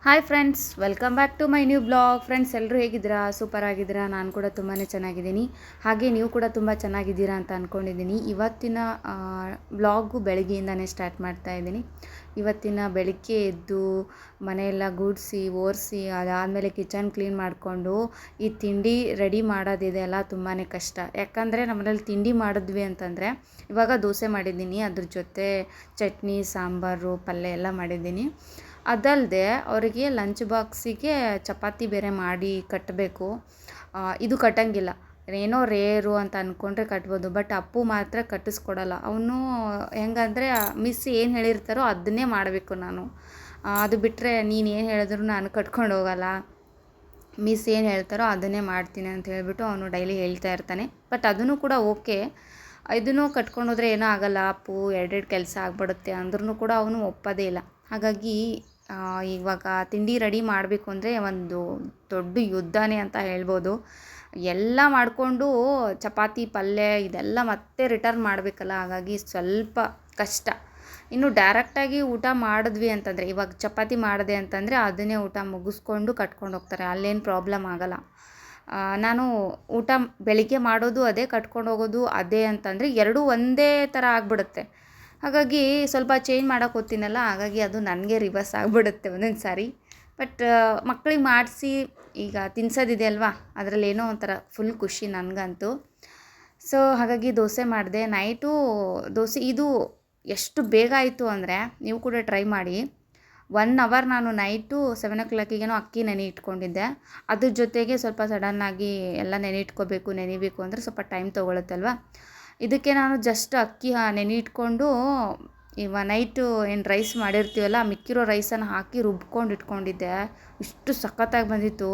Hi friends, welcome back to my new blog. Friends, ಎಲ್ಲರೂ ಹೇಗಿದ್ದೀರಾ? Super ಆಗಿದ್ದೀರಾ? ನಾನು ಕೂಡ ತುಂಬಾ ಚೆನ್ನಾಗಿದ್ದೀನಿ. ಹಾಗೆ ನೀವು ಕೂಡ ತುಂಬ ಚೆನ್ನಾಗಿದ್ದೀರಾ ಅಂತ ಅಂದ್ಕೊಂಡಿದ್ದೀನಿ. ಇವತ್ತಿನ ಬ್ಲಾಗು ಬೆಳಗ್ಗೆಯಿಂದನೇ ಸ್ಟಾರ್ಟ್ ಮಾಡ್ತಾ ಇದ್ದೀನಿ. ಇವತ್ತಿನ ಬೆಳಗ್ಗೆ ಎದ್ದು ಮನೆಯೆಲ್ಲ ಗುಡಿಸಿ ಒರೆಸಿ ಅದಾದಮೇಲೆ ಕಿಚನ್ ಕ್ಲೀನ್ ಮಾಡಿಕೊಂಡು ಈ ತಿಂಡಿ ರೆಡಿ ಮಾಡೋದಿದೆ ಅಲ್ಲ, ತುಂಬಾ ಕಷ್ಟ. ಯಾಕಂದರೆ ನಮ್ಮನೇಲಿ ತಿಂಡಿ ಮಾಡಿದ್ವಿ ಅಂತಂದರೆ ಇವಾಗ ದೋಸೆ ಮಾಡಿದ್ದೀನಿ, ಅದ್ರ ಜೊತೆ ಚಟ್ನಿ, ಸಾಂಬಾರು, ಪಲ್ಯ ಎಲ್ಲ ಮಾಡಿದ್ದೀನಿ. ಅದಲ್ಲದೆ ಅವರಿಗೆ ಲಂಚ್ ಬಾಕ್ಸಿಗೆ ಚಪಾತಿ ಬೇರೆ ಮಾಡಿ ಕಟ್ಟಬೇಕು. ಇದು ಕಟ್ಟಂಗಿಲ್ಲ, ಏನೋ ರೇರು ಅಂತ ಅಂದ್ಕೊಂಡ್ರೆ ಕಟ್ಬೋದು. ಬಟ್ ಅಪ್ಪು ಮಾತ್ರ ಕಟ್ಟಿಸ್ಕೊಡಲ್ಲ. ಅವನು ಹೆಂಗಂದರೆ ಮಿಸ್ ಏನು ಹೇಳಿರ್ತಾರೋ ಅದನ್ನೇ ಮಾಡಬೇಕು ನಾನು. ಅದು ಬಿಟ್ಟರೆ ನೀನು ಏನು ಹೇಳಿದ್ರು ನಾನು ಕಟ್ಕೊಂಡು ಹೋಗಲ್ಲ, ಮಿಸ್ ಏನು ಹೇಳ್ತಾರೋ ಅದನ್ನೇ ಮಾಡ್ತೀನಿ ಅಂತ ಹೇಳಿಬಿಟ್ಟು ಅವನು ಡೈಲಿ ಹೇಳ್ತಾ ಇರ್ತಾನೆ. ಬಟ್ ಅದನ್ನು ಕೂಡ ಓಕೆ, ಇದನ್ನು ಕಟ್ಕೊಂಡೋದ್ರೆ ಏನೂ ಆಗಲ್ಲ, ಅಪ್ಪು ಎರಡೆರಡು ಕೆಲಸ ಆಗ್ಬಿಡುತ್ತೆ ಅಂದ್ರೂ ಕೂಡ ಅವನು ಒಪ್ಪೋದೇ ಇಲ್ಲ. ಹಾಗಾಗಿ ಇವಾಗ ತಿಂಡಿ ರೆಡಿ ಮಾಡಬೇಕು ಅಂದರೆ ಒಂದು ದೊಡ್ಡ ಯುದ್ಧನೇ ಅಂತ ಹೇಳ್ಬೋದು. ಎಲ್ಲ ಮಾಡಿಕೊಂಡು ಚಪಾತಿ, ಪಲ್ಯ ಇದೆಲ್ಲ ಮತ್ತೆ ರಿಟರ್ನ್ ಮಾಡಬೇಕಲ್ಲ, ಹಾಗಾಗಿ ಸ್ವಲ್ಪ ಕಷ್ಟ. ಇನ್ನು ಡೈರೆಕ್ಟಾಗಿ ಊಟ ಮಾಡಿದ್ವಿ ಅಂತಂದರೆ, ಇವಾಗ ಚಪಾತಿ ಮಾಡಿದೆ ಅಂತಂದರೆ ಅದನ್ನೇ ಊಟ ಮುಗಿಸ್ಕೊಂಡು ಕಟ್ಕೊಂಡು ಹೋಗ್ತಾರೆ, ಅಲ್ಲೇನು ಪ್ರಾಬ್ಲಮ್ ಆಗೋಲ್ಲ. ನಾನು ಊಟ ಬೆಳಿಗ್ಗೆ ಮಾಡೋದು ಅದೇ, ಕಟ್ಕೊಂಡು ಹೋಗೋದು ಅದೇ ಅಂತಂದರೆ ಎರಡೂ ಒಂದೇ ಥರ ಆಗಿಬಿಡುತ್ತೆ. ಹಾಗಾಗಿ ಸ್ವಲ್ಪ ಚೇಂಜ್ ಮಾಡೋಕೆ ಹೋಗ್ತೀನಲ್ಲ, ಹಾಗಾಗಿ ಅದು ನನಗೆ ರಿವರ್ಸ್ ಆಗಿಬಿಡುತ್ತೆ ಒಂದೊಂದು ಸಾರಿ. ಬಟ್ ಮಕ್ಕಳಿಗೆ ಮಾಡಿಸಿ ಈಗ ತಿನ್ಸೋದಿದೆ ಅಲ್ವಾ, ಅದರಲ್ಲಿ ಏನೋ ಒಂಥರ ಫುಲ್ ಖುಷಿ ನನಗಂತೂ. ಸೊ ಹಾಗಾಗಿ ದೋಸೆ ಮಾಡಿದೆ. ನೈಟು ದೋಸೆ ಇದು ಎಷ್ಟು ಬೇಗ ಆಯಿತು ಅಂದರೆ, ನೀವು ಕೂಡ ಟ್ರೈ ಮಾಡಿ. 1 ಅವರ್ ನಾನು ನೈಟು 7 o'clockಗೇನೋ ಅಕ್ಕಿ ನೆನೆ ಇಟ್ಕೊಂಡಿದ್ದೆ. ಅದ್ರ ಜೊತೆಗೆ ಸ್ವಲ್ಪ ಸಡನ್ನಾಗಿ ಎಲ್ಲ ನೆನೆಬೇಕು ಅಂದರೆ ಸ್ವಲ್ಪ ಟೈಮ್ ತೊಗೊಳುತ್ತಲ್ವ. ಇದಕ್ಕೆ ನಾನು ಜಸ್ಟ್ ಅಕ್ಕಿ ನೆನೆ ಇಟ್ಕೊಂಡು ನೈಟು ಏನು ರೈಸ್ ಮಾಡಿರ್ತೀವಲ್ಲ, ಮಿಕ್ಕಿರೋ ರೈಸನ್ನು ಹಾಕಿ ರುಬ್ಕೊಂಡು ಇಟ್ಕೊಂಡಿದ್ದೆ. ಇಷ್ಟು ಸಖತ್ತಾಗಿ ಬಂದಿತ್ತು.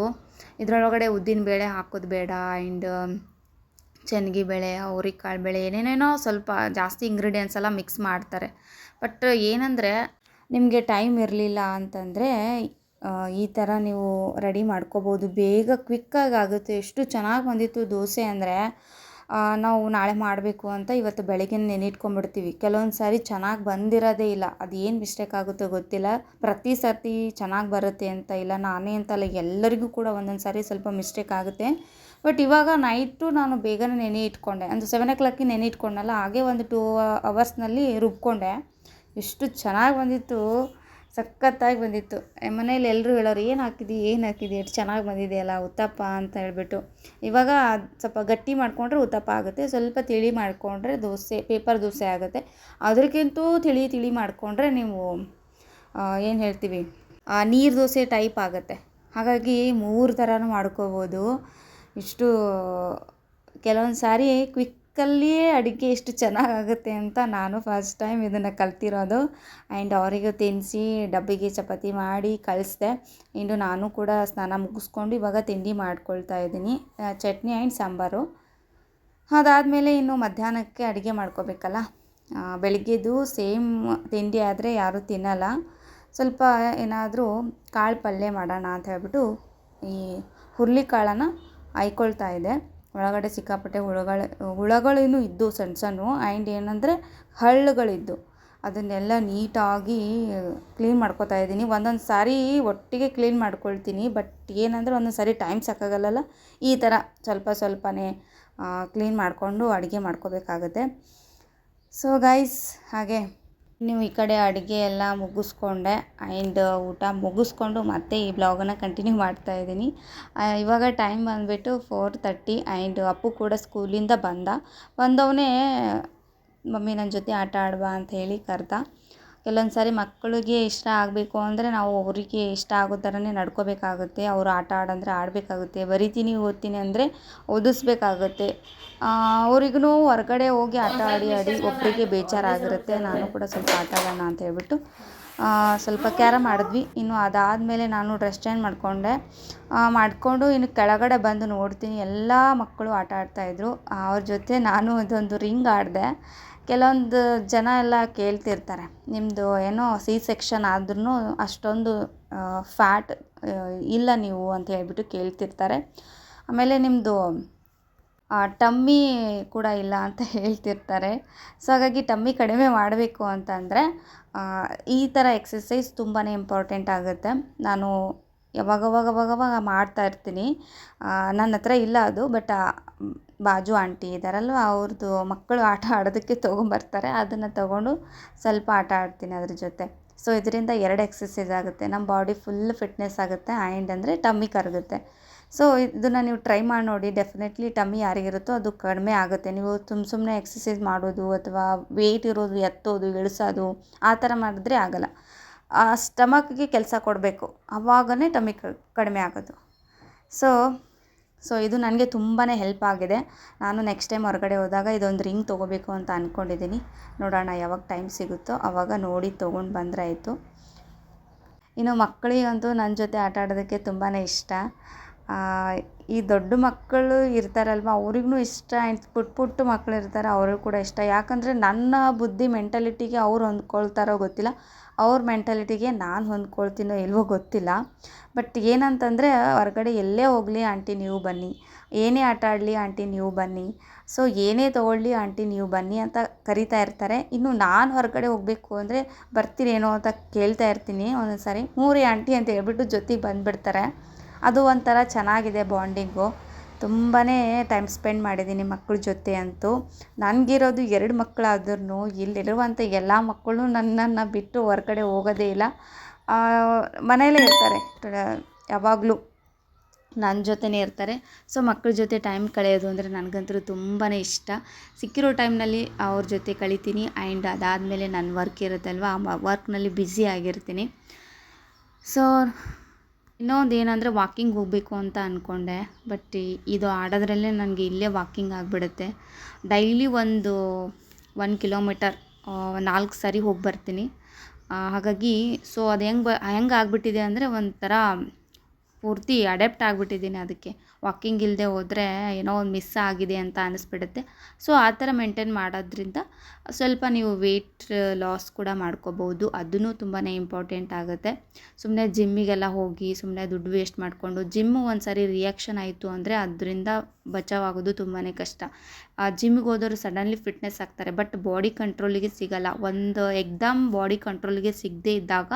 ಇದರೊಳಗಡೆ ಉದ್ದಿನಬೇಳೆ ಹಾಕೋದು ಬೇಡ, ಆ್ಯಂಡ್ ಶನಗಿ ಬೇಳೆ, ಅವ್ರೆಕಾಳು ಬೇಳೆ, ಏನೇನೇನೋ ಸ್ವಲ್ಪ ಜಾಸ್ತಿ ಇಂಗ್ರೀಡಿಯೆಂಟ್ಸ್ ಎಲ್ಲ ಮಿಕ್ಸ್ ಮಾಡ್ತಾರೆ. ಬಟ್ ಏನಂದರೆ ನಿಮಗೆ ಟೈಮ್ ಇರಲಿಲ್ಲ ಅಂತಂದರೆ ಈ ಥರ ನೀವು ರೆಡಿ ಮಾಡ್ಕೋಬೋದು, ಬೇಗ ಕ್ವಿಕ್ಕಾಗಿ ಆಗುತ್ತೆ. ಎಷ್ಟು ಚೆನ್ನಾಗಿ ಬಂದಿತ್ತು ದೋಸೆ ಅಂದರೆ, ನಾವು ನಾಳೆ ಮಾಡಬೇಕು ಅಂತ ಇವತ್ತು ಬೆಳಗ್ಗೆ ನೆನಿಟ್ಕೊಂಡ್ಬಿಡ್ತೀವಿ. ಕೆಲವೊಂದು ಸಾರಿ ಚೆನ್ನಾಗಿ ಬಂದಿರೋದೇ ಇಲ್ಲ, ಅದು ಏನು ಮಿಸ್ಟೇಕ್ ಆಗುತ್ತೋ ಗೊತ್ತಿಲ್ಲ. ಪ್ರತಿ ಸರ್ತಿ ಚೆನ್ನಾಗಿ ಬರುತ್ತೆ ಅಂತ ಇಲ್ಲ, ನಾನೇ ಅಂತಲ್ಲ, ಎಲ್ಲರಿಗೂ ಕೂಡ ಒಂದೊಂದು ಸಾರಿ ಸ್ವಲ್ಪ ಮಿಸ್ಟೇಕ್ ಆಗುತ್ತೆ. ಬಟ್ ಇವಾಗ ನೈಟು ನಾನು ಬೇಗನೆ ನೆನೆ ಇಟ್ಕೊಂಡೆ, ಅಂದರೆ 7 o'clock ನೆನೆ ಇಟ್ಕೊಂಡಲ್ಲ, ಹಾಗೆ ಒಂದು 2 ಅವರ್ಸ್ನಲ್ಲಿ ರುಬ್ಕೊಂಡೆ. ಎಷ್ಟು ಚೆನ್ನಾಗಿ ಬಂದಿತ್ತು, ಸಖತ್ತಾಗಿ ಬಂದಿತ್ತು. ಮನೇಲಿ ಎಲ್ಲರೂ ಹೇಳೋರು, ಏನು ಹಾಕಿದಿ ಎಷ್ಟು ಚೆನ್ನಾಗಿ ಬಂದಿದೆಯಲ್ಲ ಉತ್ತಪ್ಪ ಅಂತ ಹೇಳ್ಬಿಟ್ಟು. ಇವಾಗ ಸ್ವಲ್ಪ ಗಟ್ಟಿ ಮಾಡಿಕೊಂಡ್ರೆ ಉತ್ತಪ್ಪ ಆಗುತ್ತೆ, ಸ್ವಲ್ಪ ತಿಳಿ ಮಾಡಿಕೊಂಡ್ರೆ ಪೇಪರ್ ದೋಸೆ ಆಗುತ್ತೆ. ಅದಕ್ಕಿಂತೂ ತಿಳಿ ಮಾಡಿಕೊಂಡ್ರೆ ನೀವು ಏನು ಹೇಳ್ತೀವಿ, ನೀರು ದೋಸೆ ಟೈಪ್ ಆಗುತ್ತೆ. ಹಾಗಾಗಿ 3 ಥರನೂ ಮಾಡ್ಕೋಬೋದು. ಇಷ್ಟು ಕೆಲವೊಂದು ಸಾರಿ ಕ್ವಿಕ್ಕಲ್ಲಿಯೇ ಅಡುಗೆ ಎಷ್ಟು ಚೆನ್ನಾಗಾಗುತ್ತೆ ಅಂತ ನಾನು ಫಸ್ಟ್ ಟೈಮ್ ಇದನ್ನು ಕಲ್ತಿರೋದು. ಆ್ಯಂಡ್ ಅವರಿಗೂ ತಿನ್ನಿಸಿ ಡಬ್ಬಿಗೆ ಚಪಾತಿ ಮಾಡಿ ಕಳಿಸ್ದೆ. ಇನ್ನು ನಾನು ಕೂಡ ಸ್ನಾನ ಮುಗಿಸ್ಕೊಂಡು ಇವಾಗ ತಿಂಡಿ ಮಾಡ್ಕೊಳ್ತಾ ಇದ್ದೀನಿ, ಚಟ್ನಿ ಆ್ಯಂಡ್ ಸಾಂಬಾರು. ಅದಾದಮೇಲೆ ಇನ್ನು ಮಧ್ಯಾಹ್ನಕ್ಕೆ ಅಡುಗೆ ಮಾಡ್ಕೋಬೇಕಲ್ಲ. ಬೆಳಗ್ಗೆದು ಸೇಮ್ ತಿಂಡಿ ಆದರೆ ಯಾರೂ ತಿನ್ನಲ್ಲ, ಸ್ವಲ್ಪ ಏನಾದರೂ ಕಾಳು ಪಲ್ಯ ಮಾಡೋಣ ಅಂತ ಹೇಳ್ಬಿಟ್ಟು ಈ ಹುರುಳಿಕಾಳನ್ನು ಹಾಯ್ಕೊಳ್ತಾ ಇದೆ. ಒಳಗಡೆ ಸಿಕ್ಕಾಪಟ್ಟೆ ಹುಳಗಳೇನು ಇದ್ದು ಸಣ್ಣ ಆ್ಯಂಡ್ ಏನಂದರೆ ಹಳ್ಳುಗಳಿದ್ದು, ಅದನ್ನೆಲ್ಲ ನೀಟಾಗಿ ಕ್ಲೀನ್ ಮಾಡ್ಕೊತಾ ಇದ್ದೀನಿ. ಒಂದೊಂದು ಸಾರಿ ಒಟ್ಟಿಗೆ ಕ್ಲೀನ್ ಮಾಡ್ಕೊಳ್ತೀನಿ, ಬಟ್ ಏನಂದರೆ ಒಂದೊಂದು ಸಾರಿ ಟೈಮ್ ಸಾಕಾಗಲ್ಲ. ಈ ಥರ ಸ್ವಲ್ಪನೇ ಕ್ಲೀನ್ ಮಾಡಿಕೊಂಡು ಅಡುಗೆ ಮಾಡ್ಕೋಬೇಕಾಗುತ್ತೆ. ಸೊ ಗೈಸ್, ಹಾಗೆ ನೀವು ಈ ಕಡೆ ಅಡುಗೆ ಎಲ್ಲ ಮುಗಿಸ್ಕೊಂಡೆ ಆ್ಯಂಡ್ ಊಟ ಮುಗಿಸ್ಕೊಂಡು ಮತ್ತೆ ಈ ಬ್ಲಾಗನ್ನು ಕಂಟಿನ್ಯೂ ಮಾಡ್ತಾಯಿದ್ದೀನಿ. ಇವಾಗ ಟೈಮ್ ಬಂದುಬಿಟ್ಟು 4:30 ಆ್ಯಂಡ್ ಅಪ್ಪು ಕೂಡ ಸ್ಕೂಲಿಂದ ಬಂದವನೇ ಮಮ್ಮಿ ನನ್ನ ಜೊತೆ ಆಟ ಆಡ್ಬಾ ಅಂತ ಹೇಳಿ ಕರೆದ. ಕೆಲವೊಂದು ಸಾರಿ ಮಕ್ಕಳಿಗೆ ಇಷ್ಟ ಆಗಬೇಕು ಅಂದರೆ ನಾವು ಅವರಿಗೆ ಇಷ್ಟ ಆಗೋ ಥರನೇ ನಡ್ಕೋಬೇಕಾಗುತ್ತೆ. ಅವರು ಆಟ ಆಡಂದರೆ ಆಡಬೇಕಾಗುತ್ತೆ, ಬರಿತೀನಿ ಓದ್ತೀನಿ ಅಂದರೆ ಓದಿಸ್ಬೇಕಾಗುತ್ತೆ. ಅವ್ರಿಗೂ ಹೊರಗಡೆ ಹೋಗಿ ಆಟ ಆಡಿ ಒಬ್ಬರಿಗೆ ಬೇಜಾರಾಗಿರುತ್ತೆ. ನಾನು ಕೂಡ ಸ್ವಲ್ಪ ಆಟ ಆಡೋಣ ಅಂತ ಹೇಳ್ಬಿಟ್ಟು ಸ್ವಲ್ಪ ಕ್ಯಾರಮ್ ಆಡಿದ್ವಿ. ಇನ್ನು ಅದಾದಮೇಲೆ ನಾನು ಡ್ರೆಸ್ ಚೇಂಜ್ ಮಾಡಿಕೊಂಡು ಇನ್ನು ಕೆಳಗಡೆ ಬಂದು ನೋಡ್ತೀನಿ, ಎಲ್ಲ ಮಕ್ಕಳು ಆಟ ಆಡ್ತಾಯಿದ್ರು. ಅವ್ರ ಜೊತೆ ನಾನು ಇದೊಂದು ರಿಂಗ್ ಆಡಿದೆ. ಕೆಲವೊಂದು ಜನ ಎಲ್ಲ ಕೇಳ್ತಿರ್ತಾರೆ, ನಿಮ್ಮದು ಏನೋ C-section ಆದ್ರೂ ಅಷ್ಟೊಂದು ಫ್ಯಾಟ್ ಇಲ್ಲ ನೀವು ಅಂತ ಹೇಳ್ಬಿಟ್ಟು ಕೇಳ್ತಿರ್ತಾರೆ. ಆಮೇಲೆ ನಿಮ್ಮದು ಟಮ್ಮಿ ಕೂಡ ಇಲ್ಲ ಅಂತ ಹೇಳ್ತಿರ್ತಾರೆ. ಸೊ ಹಾಗಾಗಿ ಟಮ್ಮಿ ಕಡಿಮೆ ಮಾಡಬೇಕು ಅಂತಂದರೆ ಈ ಥರ ಎಕ್ಸಸೈಸ್ ತುಂಬಾ ಇಂಪಾರ್ಟೆಂಟ್ ಆಗುತ್ತೆ. ನಾನು ಯಾವಾಗವಾಗವಾಗವಾಗ ಮಾಡ್ತಾ ಇರ್ತೀನಿ. ನನ್ನ ಹತ್ರ ಇಲ್ಲ ಅದು, ಬಟ್ ಬಾಜು ಆಂಟಿ ಇದ್ದಾರಲ್ವ, ಅವ್ರದ್ದು ಮಕ್ಕಳು ಆಟ ಆಡೋದಕ್ಕೆ ತೊಗೊಂಬರ್ತಾರೆ. ಅದನ್ನು ತೊಗೊಂಡು ಸ್ವಲ್ಪ ಆಟ ಆಡ್ತೀನಿ ಅದ್ರ ಜೊತೆ. ಸೊ ಇದರಿಂದ 2 ಎಕ್ಸಸೈಸ್ ಆಗುತ್ತೆ, ನಮ್ಮ ಬಾಡಿ ಫುಲ್ ಫಿಟ್ನೆಸ್ ಆಗುತ್ತೆ ಆ್ಯಂಡ್ ಅಂದರೆ ಟಮ್ಮಿ ಕರಗುತ್ತೆ. ಸೊ ಇದನ್ನು ನೀವು ಟ್ರೈ ಮಾಡಿ ನೋಡಿ. ಡೆಫಿನೆಟ್ಲಿ ಟಮ್ಮಿ ಯಾರಿಗಿರುತ್ತೋ ಅದು ಕಡಿಮೆ ಆಗುತ್ತೆ. ನೀವು ಸುಮ್ಮನೆ ಎಕ್ಸಸೈಸ್ ಮಾಡೋದು ಅಥವಾ ವೆಯ್ಟ್ ಇರೋದು ಎತ್ತೋದು ಇಳಿಸೋದು ಆ ಥರ ಮಾಡಿದ್ರೆ ಆಗಲ್ಲ. ಸ್ಟಮಕ್ಗೆ ಕೆಲಸ ಕೊಡಬೇಕು, ಆವಾಗನೇ ಟಮ್ಮಿ ಕಡಿಮೆ ಆಗೋದು. ಸೊ ಇದು ನನಗೆ ತುಂಬಾ ಹೆಲ್ಪ್ ಆಗಿದೆ. ನಾನು ನೆಕ್ಸ್ಟ್ ಟೈಮ್ ಹೊರಗಡೆ ಹೋದಾಗ ಇದೊಂದು ರಿಂಗ್ ತೊಗೋಬೇಕು ಅಂತ ಅಂದ್ಕೊಂಡಿದ್ದೀನಿ. ನೋಡೋಣ ಯಾವಾಗ ಟೈಮ್ ಸಿಗುತ್ತೋ ಆವಾಗ ನೋಡಿ ತೊಗೊಂಡು ಬಂದರೆ ಆಯಿತು. ಇನ್ನು ಮಕ್ಕಳಿಗಂತೂ ನನ್ನ ಜೊತೆ ಆಟ ಆಡೋದಕ್ಕೆ ತುಂಬಾ ಇಷ್ಟ. ಈ ದೊಡ್ಡ ಮಕ್ಕಳು ಇರ್ತಾರಲ್ವ, ಅವ್ರಿಗೂ ಇಷ್ಟ. ಆ್ಯಂಡ್ ಪುಟ್ಟ ಮಕ್ಕಳು ಇರ್ತಾರೆ, ಅವ್ರಿಗೂ ಕೂಡ ಇಷ್ಟ. ಯಾಕಂದರೆ ನನ್ನ ಬುದ್ಧಿ ಮೆಂಟಾಲಿಟಿಗೆ ಅವ್ರು ಹೊಂದ್ಕೊಳ್ತಾರೋ ಗೊತ್ತಿಲ್ಲ, ಅವ್ರ ಮೆಂಟಾಲಿಟಿಗೆ ನಾನು ಹೊಂದ್ಕೊಳ್ತೀನೋ ಇಲ್ವೋ ಗೊತ್ತಿಲ್ಲ. ಬಟ್ ಏನಂತಂದರೆ ಹೊರಗಡೆ ಎಲ್ಲೇ ಹೋಗಲಿ ಆಂಟಿ ನೀವು ಬನ್ನಿ, ಏನೇ ಆಟ ಆಡಲಿ ಆಂಟಿ ನೀವು ಬನ್ನಿ, ಸೊ ಏನೇ ತೊಗೊಳ್ಳಿ ಆಂಟಿ ನೀವು ಬನ್ನಿ ಅಂತ ಕರಿತಾ ಇರ್ತಾರೆ. ಇನ್ನು ನಾನು ಹೊರಗಡೆ ಹೋಗಬೇಕು ಅಂದರೆ ಬರ್ತೀರೇನೋ ಅಂತ ಕೇಳ್ತಾ ಇರ್ತೀನಿ. ಒಂದೊಂದು ಸಾರಿ ಹ್ಞೂ ರೀ ಆಂಟಿ ಅಂತ ಹೇಳ್ಬಿಟ್ಟು ಜೊತೆಗೆ ಬಂದುಬಿಡ್ತಾರೆ. ಅದು ಒಂಥರ ಚೆನ್ನಾಗಿದೆ ಬಾಂಡಿಂಗು. ತುಂಬಾ ಟೈಮ್ ಸ್ಪೆಂಡ್ ಮಾಡಿದ್ದೀನಿ ಮಕ್ಕಳ ಜೊತೆ ಅಂತೂ. ನನಗಿರೋದು 2 ಮಕ್ಕಳಾದ್ರೂ ಇಲ್ಲಿರುವಂಥ ಎಲ್ಲ ಮಕ್ಕಳು ನನ್ನನ್ನು ಬಿಟ್ಟು ಹೊರಗಡೆ ಹೋಗೋದೇ ಇಲ್ಲ. ಮನೆಯಲ್ಲೇ ಇರ್ತಾರೆ, ಯಾವಾಗಲೂ ನನ್ನ ಜೊತೆನೇ ಇರ್ತಾರೆ. ಸೊ ಮಕ್ಕಳ ಜೊತೆ ಟೈಮ್ ಕಳೆಯೋದು ಅಂದರೆ ನನಗಂತೂ ತುಂಬಾ ಇಷ್ಟ. ಸಿಕ್ಕಿರೋ ಟೈಮ್ನಲ್ಲಿ ಅವ್ರ ಜೊತೆ ಕಳಿತೀನಿ. ಆ್ಯಂಡ್ ಅದಾದಮೇಲೆ ನನ್ನ ವರ್ಕ್ ಇರುತ್ತಲ್ವ, ಆ ವರ್ಕ್ನಲ್ಲಿ ಬ್ಯುಸಿ ಆಗಿರ್ತೀನಿ. ಸೊ ಇನ್ನೊಂದು ಏನಂದರೆ ವಾಕಿಂಗ್ ಹೋಗಬೇಕು ಅಂತ ಅಂದ್ಕೊಂಡೆ, ಬಟ್ ಇದು ಆಡೋದ್ರಲ್ಲೇ ನನಗೆ ಇಲ್ಲೇ ವಾಕಿಂಗ್ ಆಗಿಬಿಡುತ್ತೆ. ಡೈಲಿ 1 ಕಿಲೋಮೀಟರ್ 4 ಸಾರಿ ಹೋಗಿ ಬರ್ತೀನಿ. ಹಾಗಾಗಿ ಸೊ ಅದು ಹೆಂಗೆ ಆಗಿಬಿಟ್ಟಿದೆ ಅಂದರೆ ಒಂಥರ ಪೂರ್ತಿ ಅಡ್ಯಾಪ್ಟ್ ಆಗಿಬಿಟ್ಟಿದ್ದೀನಿ ಅದಕ್ಕೆ. ವಾಕಿಂಗ್ ಇಲ್ಲದೆ ಹೋದರೆ ಏನೋ ಒಂದು ಮಿಸ್ ಆಗಿದೆ ಅಂತ ಅನ್ನಿಸ್ಬಿಡುತ್ತೆ. ಸೊ ಆ ಥರ ಮೇಂಟೈನ್ ಮಾಡೋದ್ರಿಂದ ಸ್ವಲ್ಪ ನೀವು ವೆಯ್ಟ್ ಲಾಸ್ ಕೂಡ ಮಾಡ್ಕೋಬೋದು. ಅದೂ ತುಂಬಾ ಇಂಪಾರ್ಟೆಂಟ್ ಆಗುತ್ತೆ. ಸುಮ್ಮನೆ ಜಿಮ್ಮಿಗೆಲ್ಲ ಹೋಗಿ ಸುಮ್ಮನೆ ದುಡ್ಡು ವೇಸ್ಟ್ ಮಾಡಿಕೊಂಡು ಜಿಮ್ಮು ಒಂದು ಸಾರಿ ರಿಯಾಕ್ಷನ್ ಆಯಿತು ಅಂದರೆ ಅದರಿಂದ ಬಚಾವಾಗೋದು ತುಂಬಾ ಕಷ್ಟ. ಜಿಮ್ಮಿಗೆ ಹೋದವರು ಸಡನ್ಲಿ ಫಿಟ್ನೆಸ್ ಆಗ್ತಾರೆ, ಬಟ್ ಬಾಡಿ ಕಂಟ್ರೋಲಿಗೆ ಸಿಗಲ್ಲ. ಒಂದು ಎಕ್ದಮ್ ಬಾಡಿ ಕಂಟ್ರೋಲಿಗೆ ಸಿಗದೇ ಇದ್ದಾಗ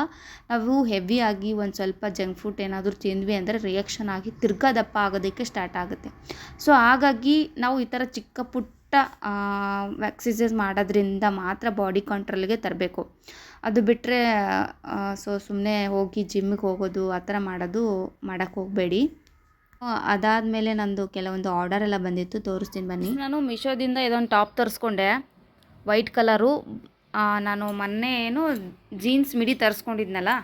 ನಾವು ಹೆವಿಯಾಗಿ ಒಂದು ಸ್ವಲ್ಪ ಜಂಕ್ ಫುಡ್ ಏನಾದರೂ ತಿಂದ್ವಿ ಅಂದರೆ ರಿಯಾಕ್ಷನ್ ಆಗಿ ತಿರ್ಗಾ ದಪ್ಪ ಆಗೋದಕ್ಕೆ ಸ್ಟಾರ್ಟ್ ಆಗುತ್ತೆ. ಸೊ ಹಾಗಾಗಿ ನಾವು ಈ ಥರ ಚಿಕ್ಕ ಪುಟ್ಟ ಎಕ್ಸಸೈಸ್ ಮಾಡೋದ್ರಿಂದ ಮಾತ್ರ ಬಾಡಿ ಕಂಟ್ರೋಲ್ಗೆ ತರಬೇಕು. ಅದು ಬಿಟ್ಟರೆ ಸುಮ್ಮನೆ ಹೋಗಿ ಜಿಮ್ಮಿಗೆ ಹೋಗೋದು ಆ ಥರ ಮಾಡೋಕ್ಕೆ ಹೋಗಬೇಡಿ. ಅದಾದಮೇಲೆ ನಂದು ಕೆಲವೊಂದು ಆರ್ಡರ್ ಎಲ್ಲ ಬಂದಿತ್ತು, ತೋರಿಸ್ತೀನಿ ಬನ್ನಿ. ನಾನು ಮೀಶೋದಿಂದ ಇದೊಂದು ಟಾಪ್ ತರಿಸ್ಕೊಂಡೆ, ವೈಟ್ ಕಲರು. ನಾನು ಮೊನ್ನೆ ಜೀನ್ಸ್ ಮಿಡಿ ತರಿಸ್ಕೊಂಡಿದ್ನಲ್ಲ,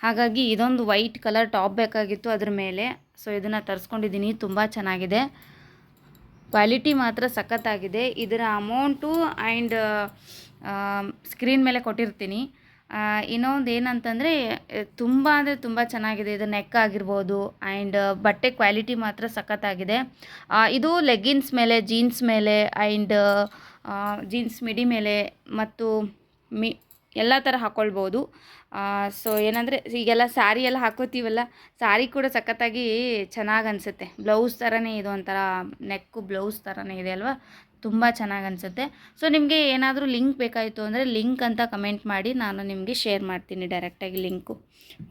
ಹಾಗಾಗಿ ಇದೊಂದು ವೈಟ್ ಕಲರ್ ಟಾಪ್ ಬೇಕಾಗಿತ್ತು ಅದ್ರ ಮೇಲೆ. ಸೊ ಇದನ್ನು ತರಿಸ್ಕೊಂಡಿದ್ದೀನಿ, ತುಂಬ ಚೆನ್ನಾಗಿದೆ, ಕ್ವಾಲಿಟಿ ಮಾತ್ರ ಸಖತ್ತಾಗಿದೆ. ಇದರ ಅಮೌಂಟು ಆ್ಯಂಡ್ ಸ್ಕ್ರೀನ್ ಮೇಲೆ ಕೊಟ್ಟಿರ್ತೀನಿ. ಇನ್ನೊಂದು ಏನಂತಂದರೆ ತುಂಬ ಅಂದರೆ ತುಂಬ ಚೆನ್ನಾಗಿದೆ. ಇದು ನೆಕ್ ಆಗಿರ್ಬೋದು ಆ್ಯಂಡ್ ಬಟ್ಟೆ ಕ್ವಾಲಿಟಿ ಮಾತ್ರ ಸಖತ್ತಾಗಿದೆ. ಇದು ಲೆಗ್ಗಿನ್ಸ್ ಮೇಲೆ, ಜೀನ್ಸ್ ಮೇಲೆ ಆ್ಯಂಡ್ ಜೀನ್ಸ್ ಮಿಡಿ ಮೇಲೆ ಮತ್ತು ಎಲ್ಲ ಥರ ಹಾಕ್ಕೊಳ್ಬೋದು. ಸೊ ಏನಂದರೆ ಈಗೆಲ್ಲ ಸ್ಯಾರಿ ಎಲ್ಲ ಹಾಕೋತೀವಲ್ಲ, ಸ್ಯಾರಿ ಕೂಡ ಸಖತ್ತಾಗಿ ಚೆನ್ನಾಗಿ ಅನಿಸುತ್ತೆ. ಬ್ಲೌಸ್ ಥರನೇ ಇದು, ಒಂಥರ ನೆಕ್ಕು ಬ್ಲೌಸ್ ಥರನೇ ಇದೆ ಅಲ್ವಾ, ತುಂಬ ಚೆನ್ನಾಗಿ ಅನಿಸುತ್ತೆ. ಸೊ ನಿಮಗೆ ಏನಾದರೂ ಲಿಂಕ್ ಬೇಕಾಯಿತು ಅಂದರೆ ಲಿಂಕ್ ಅಂತ ಕಮೆಂಟ್ ಮಾಡಿ, ನಾನು ನಿಮಗೆ ಶೇರ್ ಮಾಡ್ತೀನಿ ಡೈರೆಕ್ಟಾಗಿ ಲಿಂಕು.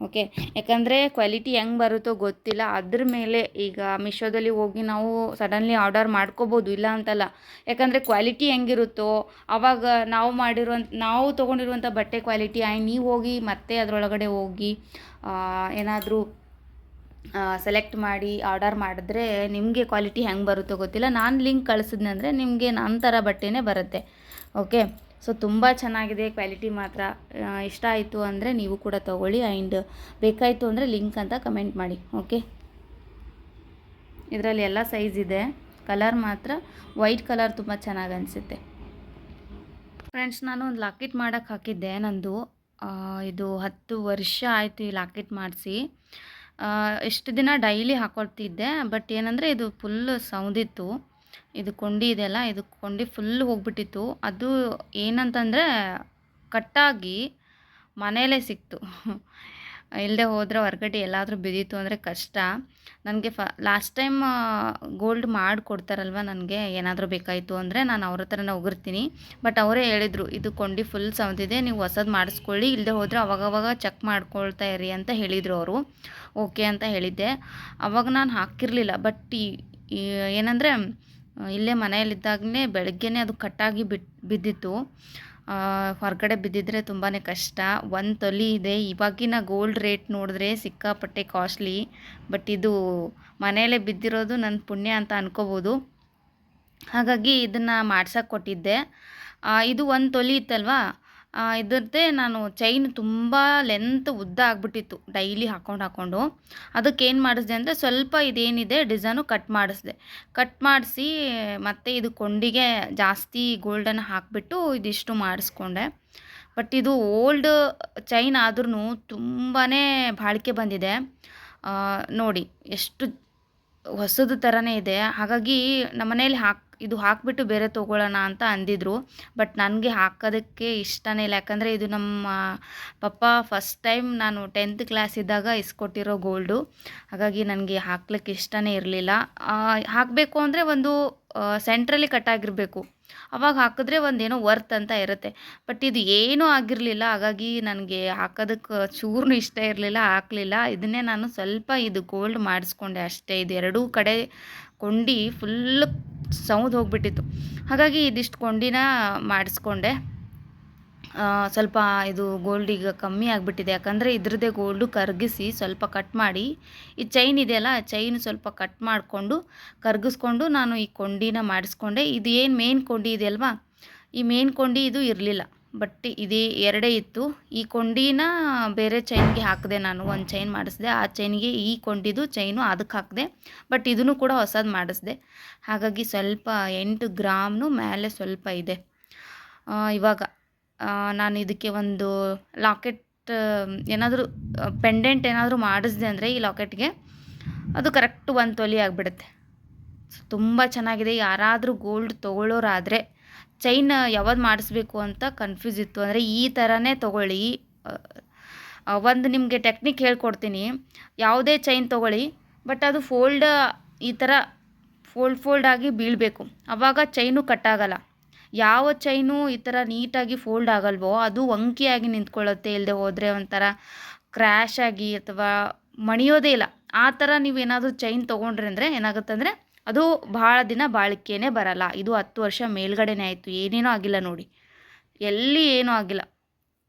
ಓಕೆ, ಯಾಕಂದರೆ ಕ್ವಾಲಿಟಿ ಹೆಂಗೆ ಬರುತ್ತೋ ಗೊತ್ತಿಲ್ಲ. ಅದ್ರ ಮೇಲೆ ಈಗ ಮೀಶೋದಲ್ಲಿ ಹೋಗಿ ನಾವು ಸಡನ್ಲಿ ಆರ್ಡರ್ ಮಾಡ್ಕೋಬೋದು, ಇಲ್ಲ ಅಂತಲ್ಲ. ಯಾಕಂದರೆ ಕ್ವಾಲಿಟಿ ಹೆಂಗಿರುತ್ತೋ ಆವಾಗ ನಾವು ತೊಗೊಂಡಿರುವಂಥ ಬಟ್ಟೆ ಕ್ವಾಲಿಟಿ ನೀವು ಹೋಗಿ ಮತ್ತೆ ಅದರೊಳಗಡೆ ಹೋಗಿ ಏನಾದರೂ ಸೆಲೆಕ್ಟ್ ಮಾಡಿ ಆರ್ಡರ್ ಮಾಡಿದ್ರೆ ನಿಮಗೆ ಕ್ವಾಲಿಟಿ ಹೆಂಗೆ ಬರುತ್ತೋ ಗೊತ್ತಿಲ್ಲ. ನಾನು ಲಿಂಕ್ ಕಳಿಸಿದ್ನಂದರೆ ನಿಮಗೆ ನನ್ನ ಥರ ಬಟ್ಟೆನೇ ಬರುತ್ತೆ. ಓಕೆ, ಸೊ ತುಂಬ ಚೆನ್ನಾಗಿದೆ ಕ್ವಾಲಿಟಿ ಮಾತ್ರ. ಇಷ್ಟ ಆಯಿತು ಅಂದರೆ ನೀವು ಕೂಡ ತೊಗೊಳ್ಳಿ. ಆ್ಯಂಡ್ ಬೇಕಾಯಿತು ಅಂದರೆ ಲಿಂಕ್ ಅಂತ ಕಮೆಂಟ್ ಮಾಡಿ. ಓಕೆ, ಇದರಲ್ಲಿ ಎಲ್ಲ ಸೈಜ್ ಇದೆ. ಕಲರ್ ಮಾತ್ರ ವೈಟ್ ಕಲರ್ ತುಂಬ ಚೆನ್ನಾಗಿ ಅನಿಸುತ್ತೆ. ಫ್ರೆಂಡ್ಸ್, ನಾನು ಒಂದು ಲಾಕೆಟ್ ಮಾಡೋಕ್ಕೆ ಹಾಕಿದ್ದೆ. ನಂದು ಇದು 10 ವರ್ಷ ಆಯಿತು ಈ ಲಾಕೆಟ್ ಮಾಡಿಸಿ. ಎಷ್ಟು ದಿನ ಡೈಲಿ ಹಾಕ್ಕೊಳ್ತಿದ್ದೆ, ಬಟ್ ಏನಂದರೆ ಇದು ಫುಲ್ಲು ಸೌದಿತ್ತು. ಇದು ಕೊಂಡಿ ಇದೆಯಲ್ಲ, ಇದು ಕೊಂಡಿ ಫುಲ್ ಹೋಗ್ಬಿಟ್ಟಿತ್ತು. ಅದು ಏನಂತಂದರೆ ಕಟ್ಟಾಗಿ ಮನೆಯಲ್ಲೇ ಸಿಕ್ತು. ಇಲ್ಲದೆ ಹೋದರೆ ಹೊರಗಡೆ ಎಲ್ಲಾದರೂ ಬಿದ್ದಿತ್ತು ಅಂದರೆ ಕಷ್ಟ. ನನಗೆ ಲಾಸ್ಟ್ ಟೈಮ್ ಗೋಲ್ಡ್ ಮಾಡಿಕೊಡ್ತಾರಲ್ವ, ನನಗೆ ಏನಾದರೂ ಬೇಕಾಯಿತು ಅಂದರೆ ನಾನು ಅವ್ರ ಹತ್ರನೇ ಹೋಗಿರ್ತೀನಿ. ಬಟ್ ಅವರೇ ಹೇಳಿದರು, ಇದು ಕೊಂಡಿ ಫುಲ್ ಸೌಂದಿದೆ, ನೀವು ಹೊಸದು ಮಾಡಿಸ್ಕೊಳ್ಳಿ, ಇಲ್ಲದೆ ಹೋದರೆ ಅವಾಗವಾಗ ಚೆಕ್ ಮಾಡ್ಕೊಳ್ತಾ ಇರಿ ಅಂತ ಹೇಳಿದರು ಅವರು. ಓಕೆ ಅಂತ ಹೇಳಿದ್ದೆ. ಅವಾಗ ನಾನು ಹಾಕಿರಲಿಲ್ಲ. ಬಟ್ ಏನಂದರೆ ಇಲ್ಲೇ ಮನೆಯಲ್ಲಿದ್ದಾಗಲೇ ಬೆಳಗ್ಗೆನೇ ಅದು ಕಟ್ಟಾಗಿ ಬಿದ್ದಿತ್ತು. ಹೊರಗಡೆ ಬಿದ್ದಿದ್ರೆ ತುಂಬಾ ಕಷ್ಟ. 1 ತೊಲಿ ಇದೆ. ಇವಾಗಿನ ಗೋಲ್ಡ್ ರೇಟ್ ನೋಡಿದ್ರೆ ಸಿಕ್ಕಾಪಟ್ಟೆ ಕಾಸ್ಟ್ಲಿ. ಬಟ್ ಇದು ಮನೆಯಲ್ಲೇ ಬಿದ್ದಿರೋದು ನನ್ನ ಪುಣ್ಯ ಅಂತ ಅನ್ಕೋಬೋದು. ಹಾಗಾಗಿ ಇದನ್ನು ಮಾಡ್ಸೋಕ್ಕೆ ಕೊಟ್ಟಿದ್ದೆ. ಇದು 1 ತೊಲಿ ಇತ್ತಲ್ವಾ, ಇದ್ರದ್ದೇ ನಾನು ಚೈನ್ ತುಂಬ ಉದ್ದ ಆಗಿಬಿಟ್ಟಿತ್ತು ಡೈಲಿ ಹಾಕ್ಕೊಂಡು. ಅದಕ್ಕೇನು ಮಾಡಿಸ್ದೆ ಅಂದರೆ ಸ್ವಲ್ಪ ಇದೇನಿದೆ ಡಿಸೈನು ಕಟ್ ಮಾಡಿಸಿ ಮತ್ತು ಇದು ಕೊಂಡಿಗೆ ಜಾಸ್ತಿ ಗೋಲ್ಡನ್ನು ಹಾಕಿಬಿಟ್ಟು ಇದಿಷ್ಟು ಮಾಡಿಸ್ಕೊಂಡೆ. ಬಟ್ ಇದು ಓಲ್ಡ್ ಚೈನ್ ಆದ್ರೂ ತುಂಬಾ ಬಾಳಿಕೆ ಬಂದಿದೆ. ನೋಡಿ ಎಷ್ಟು ಹೊಸದು ಥರನೇ ಇದೆ. ಹಾಗಾಗಿ ನಮ್ಮ ಮನೇಲಿ ಇದು ಹಾಕಿಬಿಟ್ಟು ಬೇರೆ ತೊಗೊಳ್ಳೋಣ ಅಂತ ಅಂದಿದ್ರು. ಬಟ್ ನನಗೆ ಹಾಕೋದಕ್ಕೆ ಇಷ್ಟನೇ ಇಲ್ಲ. ಯಾಕಂದರೆ ಇದು ನಮ್ಮ ಪಪ್ಪ ಫಸ್ಟ್ ಟೈಮ್ ನಾನು 10th ಕ್ಲಾಸ್ ಇದ್ದಾಗ ಇಸ್ಕೊಟ್ಟಿರೋ ಗೋಲ್ಡು. ಹಾಗಾಗಿ ನನಗೆ ಹಾಕ್ಲಿಕ್ಕೆ ಇಷ್ಟನೇ ಇರಲಿಲ್ಲ. ಹಾಕಬೇಕು ಅಂದರೆ ಒಂದು ಸೆಂಟ್ರಲ್ಲಿ ಕಟ್ಟಾಗಿರಬೇಕು, ಅವಾಗ ಹಾಕಿದ್ರೆ ಒಂದೇನೋ ವರ್ತ್ ಅಂತ ಇರುತ್ತೆ. ಬಟ್ ಇದು ಏನೂ ಆಗಿರಲಿಲ್ಲ. ಹಾಗಾಗಿ ನನಗೆ ಹಾಕೋದಕ್ಕೆ ಚೂರು ಇಷ್ಟ ಇರಲಿಲ್ಲ, ಹಾಕಲಿಲ್ಲ. ಇದನ್ನೇ ನಾನು ಸ್ವಲ್ಪ ಇದು ಗೋಲ್ಡ್ ಮಾಡಿಸ್ಕೊಂಡೆ ಅಷ್ಟೇ. ಇದು ಎರಡೂ ಕಡೆ ಕೊಂಡಿ ಫುಲ್ಲು ಸೌಂದು ಹೋಗಿಬಿಟ್ಟಿತ್ತು. ಹಾಗಾಗಿ ಇದಿಷ್ಟು ಕೊಂಡಿನ ಮಾಡಿಸ್ಕೊಂಡೆ. ಸ್ವಲ್ಪ ಇದು ಗೋಲ್ಡ್ ಈಗ ಕಮ್ಮಿ ಆಗಿಬಿಟ್ಟಿದೆ. ಯಾಕಂದರೆ ಇದ್ರದ್ದೇ ಗೋಲ್ಡು ಕರಗಿಸಿ ಸ್ವಲ್ಪ ಕಟ್ ಮಾಡಿ, ಈ ಚೈನ್ ಇದೆಯಲ್ಲ, ಚೈನ್ ಸ್ವಲ್ಪ ಕಟ್ ಮಾಡಿಕೊಂಡು ಕರಗಿಸ್ಕೊಂಡು ನಾನು ಈ ಕೊಂಡಿನ ಮಾಡಿಸ್ಕೊಂಡೆ. ಇದು ಏನು ಮೇನ್ ಕೊಂಡಿ ಇದೆಯಲ್ವಾ, ಈ ಮೇನ್ ಕೊಂಡಿ ಇದು ಇರಲಿಲ್ಲ. ಬಟ್ ಇದೇ ಎರಡೇ ಇತ್ತು. ಈ ಕೊಂಡಿನ ಬೇರೆ ಚೈನ್ಗೆ ಹಾಕಿದೆ ನಾನು. ಒಂದು ಚೈನ್ ಮಾಡಿಸಿದೆ, ಆ ಚೈನ್ಗೆ ಈ ಕೊಂಡಿದ್ದು ಚೈನು ಅದಕ್ಕೆ ಹಾಕಿದೆ. ಬಟ್ ಇದನ್ನು ಕೂಡ ಹೊಸದು ಮಾಡಿಸಿದೆ. ಹಾಗಾಗಿ ಸ್ವಲ್ಪ 8 ಗ್ರಾಮ್ನು ಮೇಲೆ ಸ್ವಲ್ಪ ಇದೆ. ಇವಾಗ ನಾನು ಇದಕ್ಕೆ ಒಂದು ಲಾಕೆಟ್ ಏನಾದರೂ ಪೆಂಡೆಂಟ್ ಏನಾದರೂ ಮಾಡಿಸಿದೆ ಅಂದರೆ ಈ ಲಾಕೆಟ್ಗೆ ಅದು ಕರೆಕ್ಟ್ 1 ತೊಲಿ ಆಗಿಬಿಡುತ್ತೆ. ತುಂಬ ಚೆನ್ನಾಗಿದೆ. ಯಾರಾದರೂ ಗೋಲ್ಡ್ ತೊಗೊಳ್ಳೋರಾದರೆ ಚೈನ್ ಯಾವ್ದು ಮಾಡಿಸ್ಬೇಕು ಅಂತ ಕನ್ಫ್ಯೂಸ್ ಇತ್ತು ಅಂದರೆ ಈ ಥರನೇ ತೊಗೊಳ್ಳಿ. ಒಂದು ನಿಮಗೆ ಟೆಕ್ನಿಕ್ ಹೇಳ್ಕೊಡ್ತೀನಿ. ಯಾವುದೇ ಚೈನ್ ತೊಗೊಳ್ಳಿ, ಬಟ್ ಅದು ಈ ಥರ ಫೋಲ್ಡ್ ಆಗಿ ಬೀಳಬೇಕು. ಆವಾಗ ಚೈನು ಕಟ್ಟಾಗಲ್ಲ. ಯಾವ ಚೈನು ಈ ಥರ ನೀಟಾಗಿ ಫೋಲ್ಡ್ ಆಗಲ್ವೋ ಅದು ವಂಕಿಯಾಗಿ ನಿಂತ್ಕೊಳ್ಳುತ್ತೆ. ಇಲ್ಲದೆ ಹೋದರೆ ಒಂಥರ ಕ್ರ್ಯಾಶ್ ಆಗಿ ಅಥವಾ ಮಣಿಯೋದೇ ಇಲ್ಲ. ಆ ಥರ ನೀವೇನಾದರೂ ಚೈನ್ ತೊಗೊಂಡ್ರಿ ಅಂದರೆ ಏನಾಗುತ್ತೆ ಅಂದರೆ ಅದು ಭಾಳ ದಿನ ಬಾಳಿಕೆನೇ ಬರಲ್ಲ. ಇದು 10 ವರ್ಷ ಮೇಲ್ಗಡೆನೇ ಆಯಿತು, ಏನೇನೂ ಆಗಿಲ್ಲ ನೋಡಿ, ಎಲ್ಲಿ ಏನೂ ಆಗಿಲ್ಲ.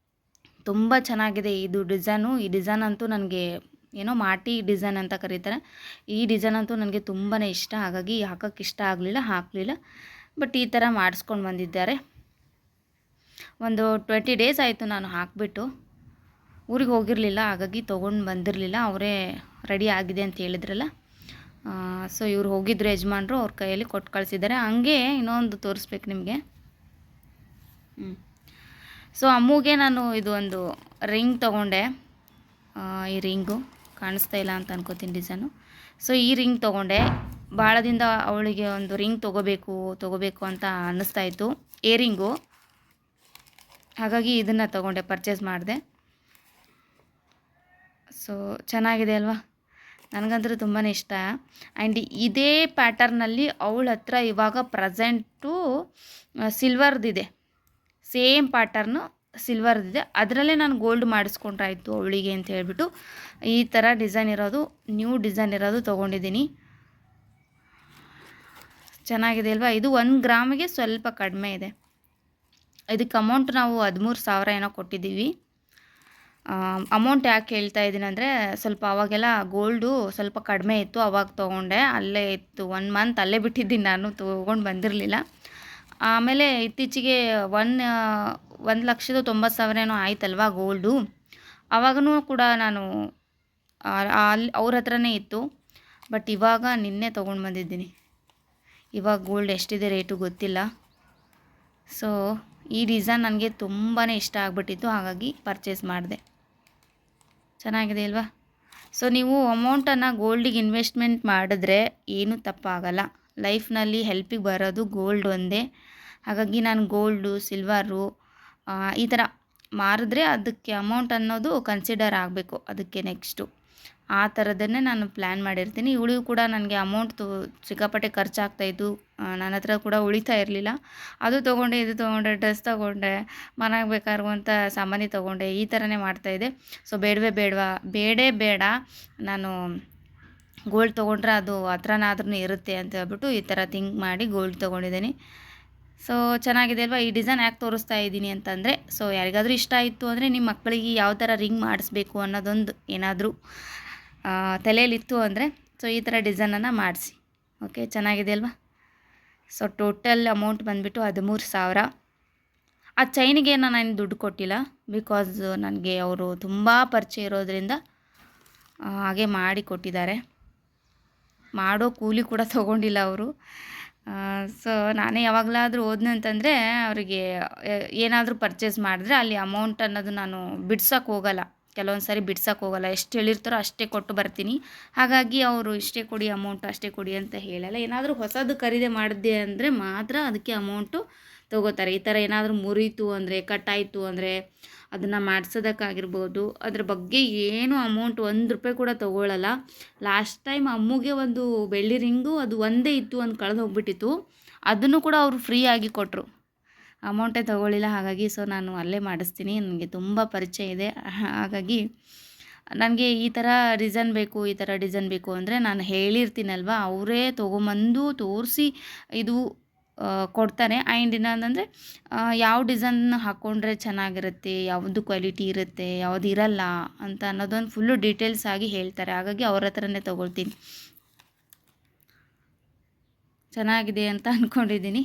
ತುಂಬ ಚೆನ್ನಾಗಿದೆ ಇದು ಡಿಸೈನು. ಈ ಡಿಸೈನ್ ಅಂತೂ ನನಗೆ ಏನೋ ಮಾಟಿ ಡಿಸೈನ್ ಅಂತ ಕರೀತಾರೆ. ಈ ಡಿಸೈನ್ ಅಂತೂ ನನಗೆ ತುಂಬಾ ಇಷ್ಟ. ಹಾಗಾಗಿ ಹಾಕೋಕ್ಕೆ ಇಷ್ಟ ಹಾಕಲಿಲ್ಲ. ಬಟ್ ಈ ಥರ ಮಾಡಿಸ್ಕೊಂಡು ಬಂದಿದ್ದಾರೆ. ಒಂದು 20 ಡೇಸ್ ಆಯಿತು ನಾನು ಹಾಕಿಬಿಟ್ಟು. ಊರಿಗೆ ಹೋಗಿರಲಿಲ್ಲ, ಹಾಗಾಗಿ ತೊಗೊಂಡು ಬಂದಿರಲಿಲ್ಲ. ಅವರೇ ರೆಡಿ ಆಗಿದೆ ಅಂತ ಹೇಳಿದ್ರಲ್ಲ. ಸೊ ಇವ್ರು ಹೋಗಿದ್ರು ಯಜಮಾನ್ರು, ಅವ್ರ ಕೈಯಲ್ಲಿ ಕೊಟ್ಟು ಕಳಿಸಿದ್ದಾರೆ. ಹಂಗೆ ಇನ್ನೊಂದು ತೋರಿಸ್ಬೇಕು ನಿಮಗೆ. ಸೊ ಅಮ್ಮುಗೆ ನಾನು ಇದು ಒಂದು ರಿಂಗ್ ತೊಗೊಂಡೆ. ಈ ರಿಂಗು ಕಾಣಿಸ್ತಾ ಇಲ್ಲ ಅಂತ ಅನ್ಕೋತೀನಿ ಡಿಸೈನು. ಸೊ ಈ ರಿಂಗ್ ತೊಗೊಂಡೆ. ಭಾಳ ದಿನ ಅವಳಿಗೆ ಒಂದು ರಿಂಗ್ ತೊಗೋಬೇಕು ಅಂತ ಅನ್ನಿಸ್ತಾ ಇತ್ತು, ಏರಿಂಗು. ಹಾಗಾಗಿ ಇದನ್ನು ತೊಗೊಂಡೆ, ಪರ್ಚೇಸ್ ಮಾಡಿದೆ. ಸೊ ಚೆನ್ನಾಗಿದೆ ಅಲ್ವಾ, ನನಗಂತೂ ತುಂಬಾ ಇಷ್ಟ. ಆ್ಯಂಡ್ ಇದೇ ಪ್ಯಾಟರ್ನಲ್ಲಿ ಅವಳ ಹತ್ರ ಇವಾಗ ಪ್ರೆಸೆಂಟು ಸಿಲ್ವರ್ದಿದೆ, ಸೇಮ್ ಪ್ಯಾಟರ್ನು ಸಿಲ್ವರ್ದಿದೆ. ಅದರಲ್ಲೇ ನಾನು ಗೋಲ್ಡ್ ಮಾಡಿಸ್ಕೊಂಡ್ರಾಯ್ತು ಅವಳಿಗೆ ಅಂತ ಹೇಳ್ಬಿಟ್ಟು ಈ ಥರ ಡಿಸೈನ್ ಇರೋದು, ನ್ಯೂ ಡಿಸೈನ್ ಇರೋದು ತೊಗೊಂಡಿದ್ದೀನಿ. ಚೆನ್ನಾಗಿದೆ ಅಲ್ವಾ. ಇದು 1 ಗ್ರಾಮಿಗೆ ಸ್ವಲ್ಪ ಕಡಿಮೆ ಇದೆ. ಇದಕ್ಕೆ ಅಮೌಂಟ್ ನಾವು 13,000 ಏನೋ ಕೊಟ್ಟಿದ್ದೀವಿ. ಅಮೌಂಟ್ ಯಾಕೆ ಹೇಳ್ತಾ ಇದ್ದೀನಿ ಅಂದರೆ ಸ್ವಲ್ಪ ಅವಾಗೆಲ್ಲ ಗೋಲ್ಡು ಸ್ವಲ್ಪ ಕಡಿಮೆ ಇತ್ತು, ಅವಾಗ ತೊಗೊಂಡೆ. ಅಲ್ಲೇ ಇತ್ತು 1 ಮಂತ್ ಅಲ್ಲೇ ಬಿಟ್ಟಿದ್ದೀನಿ, ನಾನು ತೊಗೊಂಡು ಬಂದಿರಲಿಲ್ಲ. ಆಮೇಲೆ ಇತ್ತೀಚೆಗೆ 1,90,000 ಏನೋ ಆಯ್ತಲ್ವಾ ಗೋಲ್ಡು. ಆವಾಗೂ ಕೂಡ ನಾನು ಅವ್ರ ಹತ್ರನೇ ಇತ್ತು. ಬಟ್ ಇವಾಗ ನಿನ್ನೆ ತೊಗೊಂಡು ಬಂದಿದ್ದೀನಿ. ಇವಾಗ ಗೋಲ್ಡ್ ಎಷ್ಟಿದೆ ರೇಟು ಗೊತ್ತಿಲ್ಲ. ಸೊ ಈ ಡಿಸೈನ್ ನನಗೆ ತುಂಬಾ ಇಷ್ಟ ಆಗಿಬಿಟ್ಟಿತ್ತು, ಹಾಗಾಗಿ ಪರ್ಚೇಸ್ ಮಾಡಿದೆ. ಚೆನ್ನಾಗಿದೆ ಅಲ್ವಾ. ಸೊ ನೀವು ಅಮೌಂಟನ್ನು ಗೋಲ್ಡಿಗೆ ಇನ್ವೆಸ್ಟ್ಮೆಂಟ್ ಮಾಡಿದ್ರೆ ಏನೂ ತಪ್ಪಾಗಲ್ಲ. ಲೈಫ್ನಲ್ಲಿ ಹೆಲ್ಪಿಗೆ ಬರೋದು ಗೋಲ್ಡ್ ಒಂದೇ. ಹಾಗಾಗಿ ನಾನು ಗೋಲ್ಡು, ಸಿಲ್ವರು, ಈ ಥರ ಮಾರಿದ್ರೆ ಅದಕ್ಕೆ ಅಮೌಂಟ್ ಅನ್ನೋದು ಕನ್ಸಿಡರ್ ಆಗಬೇಕು ಅದಕ್ಕೆ ನೆಕ್ಸ್ಟು. ಆ ಥರದನ್ನೇ ನಾನು ಪ್ಲ್ಯಾನ್ ಮಾಡಿರ್ತೀನಿ. ಇವಳಿಗೂ ಕೂಡ ನನಗೆ ಅಮೌಂಟ್ ಸಿಕ್ಕಾಪಟ್ಟೆ ಖರ್ಚಾಗ್ತಾಯಿತ್ತು. ನನ್ನ ಹತ್ರ ಕೂಡ ಉಳಿತಾ ಇರಲಿಲ್ಲ. ಅದು ತೊಗೊಂಡೆ, ಇದು ತೊಗೊಂಡೆ, ಡ್ರೆಸ್ ತೊಗೊಂಡೆ, ಮನೆಗೆ ಬೇಕಾಗಿರುವಂಥ ಸಾಮಾನು ತೊಗೊಂಡೆ, ಈ ಥರನೇ ಮಾಡ್ತಾಯಿದ್ದೆ. ಸೊ ಬೇಡೇ ಬೇಡ, ನಾನು ಗೋಲ್ಡ್ ತೊಗೊಂಡ್ರೆ ಅದು ಹತ್ರನಾದ್ರೂ ಇರುತ್ತೆ ಅಂತ ಹೇಳ್ಬಿಟ್ಟು ಈ ಥರ ಥಿಂಕ್ ಮಾಡಿ ಗೋಲ್ಡ್ ತೊಗೊಂಡಿದ್ದೀನಿ. ಸೊ ಚೆನ್ನಾಗಿದೆ ಅಲ್ವಾ? ಈ ಡಿಸೈನ್ ಯಾಕೆ ತೋರಿಸ್ತಾ ಇದ್ದೀನಿ ಅಂತಂದರೆ, ಸೊ ಯಾರಿಗಾದರೂ ಇಷ್ಟ ಆಯಿತು ಅಂದರೆ ನಿಮ್ಮ ಮಕ್ಕಳಿಗೆ ಯಾವ ಥರ ರಿಂಗ್ ಮಾಡಿಸ್ಬೇಕು ಅನ್ನೋದೊಂದು ಏನಾದರೂ ತಲೆಯಲ್ಲಿತ್ತು ಅಂದರೆ ಸೊ ಈ ಥರ ಡಿಸೈನನ್ನು ಮಾಡಿಸಿ. ಓಕೆ, ಚೆನ್ನಾಗಿದೆ ಅಲ್ವಾ? ಸೊ ಟೋಟಲ್ ಅಮೌಂಟ್ ಬಂದುಬಿಟ್ಟು 13,000. ಆ ಚೈನಿಗೆ ನಾನು ದುಡ್ಡು ಕೊಟ್ಟಿಲ್ಲ, ಬಿಕಾಸ್ ನನಗೆ ಅವರು ತುಂಬ ಪರಿಚಯ ಇರೋದ್ರಿಂದ ಹಾಗೆ ಮಾಡಿ ಕೊಟ್ಟಿದ್ದಾರೆ. ಮಾಡೋ ಕೂಲಿ ಕೂಡ ತೊಗೊಂಡಿಲ್ಲ ಅವರು. ಸೊ ನಾನೇ ಯಾವಾಗಲಾದರೂ ಹೋದ್ನೆ ಅಂತಂದರೆ ಅವರಿಗೆ ಏನಾದರೂ ಪರ್ಚೇಸ್ ಮಾಡಿದ್ರೆ ಅಲ್ಲಿ ಅಮೌಂಟ್ ಅನ್ನೋದು ನಾನು ಬಿಡ್ಸೋಕ್ಕೆ ಹೋಗಲ್ಲ. ಕೆಲವೊಂದು ಸಾರಿ ಬಿಡ್ಸೋಕ್ಕೆ ಹೋಗಲ್ಲ, ಎಷ್ಟು ಹೇಳಿರ್ತಾರೋ ಅಷ್ಟೇ ಕೊಟ್ಟು ಬರ್ತೀನಿ. ಹಾಗಾಗಿ ಅವರು ಇಷ್ಟೇ ಕೊಡಿ ಅಮೌಂಟು, ಅಷ್ಟೇ ಕೊಡಿ ಅಂತ ಹೇಳಲ್ಲ. ಏನಾದರೂ ಹೊಸದು ಖರೀದಿ ಮಾಡಿದೆ ಅಂದರೆ ಮಾತ್ರ ಅದಕ್ಕೆ ಅಮೌಂಟು ತೊಗೋತಾರೆ. ಈ ಥರ ಏನಾದರೂ ಮುರಿತು ಅಂದರೆ, ಕಟ್ಟಾಯಿತು ಅಂದರೆ ಅದನ್ನು ಮಾಡಿಸೋದಕ್ಕಾಗಿರ್ಬೋದು, ಅದ್ರ ಬಗ್ಗೆ ಏನು ಅಮೌಂಟ್ ₹1 ಕೂಡ ತೊಗೊಳ್ಳಲ್ಲ. ಲಾಸ್ಟ್ ಟೈಮ್ ಅಮ್ಮಗೆ ಒಂದು ಬೆಳ್ಳಿ ರಿಂಗು ಅದು ಒಂದೇ ಇತ್ತು, ಒಂದು ಕಳೆದು ಹೋಗ್ಬಿಟ್ಟಿತ್ತು. ಅದನ್ನು ಕೂಡ ಅವರು ಫ್ರೀಯಾಗಿ ಕೊಟ್ಟರು, ಅಮೌಂಟೇ ತೊಗೊಳ್ಳಿಲ್ಲ. ಹಾಗಾಗಿ ಸೊ ನಾನು ಅಲ್ಲೇ ಮಾಡಿಸ್ತೀನಿ, ನನಗೆ ತುಂಬ ಪರಿಚಯ ಇದೆ. ಹಾಗಾಗಿ ನನಗೆ ಈ ಥರ ಡಿಸೈನ್ ಬೇಕು, ಈ ಥರ ಡಿಸೈನ್ ಬೇಕು ಅಂದರೆ ನಾನು ಹೇಳಿರ್ತೀನಲ್ವ, ಅವರೇ ತೊಗೊಂಬಂದು ತೋರಿಸಿ ಇದು ಕೊಡ್ತಾರೆ. ಆ್ಯಂಡ್ ಇನ್ನೊಂದಂದರೆ ಯಾವ ಡಿಸೈನ್ ಹಾಕ್ಕೊಂಡ್ರೆ ಚೆನ್ನಾಗಿರುತ್ತೆ, ಯಾವುದು ಕ್ವಾಲಿಟಿ ಇರುತ್ತೆ, ಯಾವುದು ಇರಲ್ಲ ಅಂತ ಅನ್ನೋದೊಂದು ಫುಲ್ಲು ಡೀಟೇಲ್ಸ್ ಆಗಿ ಹೇಳ್ತಾರೆ. ಹಾಗಾಗಿ ಅವ್ರ ಹತ್ರನೇ ತೊಗೊಳ್ತೀನಿ. ಚೆನ್ನಾಗಿದೆ ಅಂತ ಅಂದ್ಕೊಂಡಿದ್ದೀನಿ.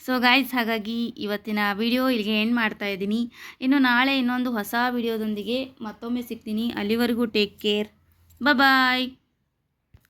ಸೊ ಗಾಯ್ಸ್, ಹಾಗಾಗಿ ಇವತ್ತಿನ ವಿಡಿಯೋ ಇಲ್ಲಿಗೆ ಎಂಡ್ ಮಾಡ್ತಾಯಿದ್ದೀನಿ. ಇನ್ನು ನಾಳೆ ಇನ್ನೊಂದು ಹೊಸ ವಿಡಿಯೋದೊಂದಿಗೆ ಮತ್ತೊಮ್ಮೆ ಸಿಗ್ತೀನಿ. ಅಲ್ಲಿವರೆಗೂ ಟೇಕ್ ಕೇರ್, ಬಾಯ್.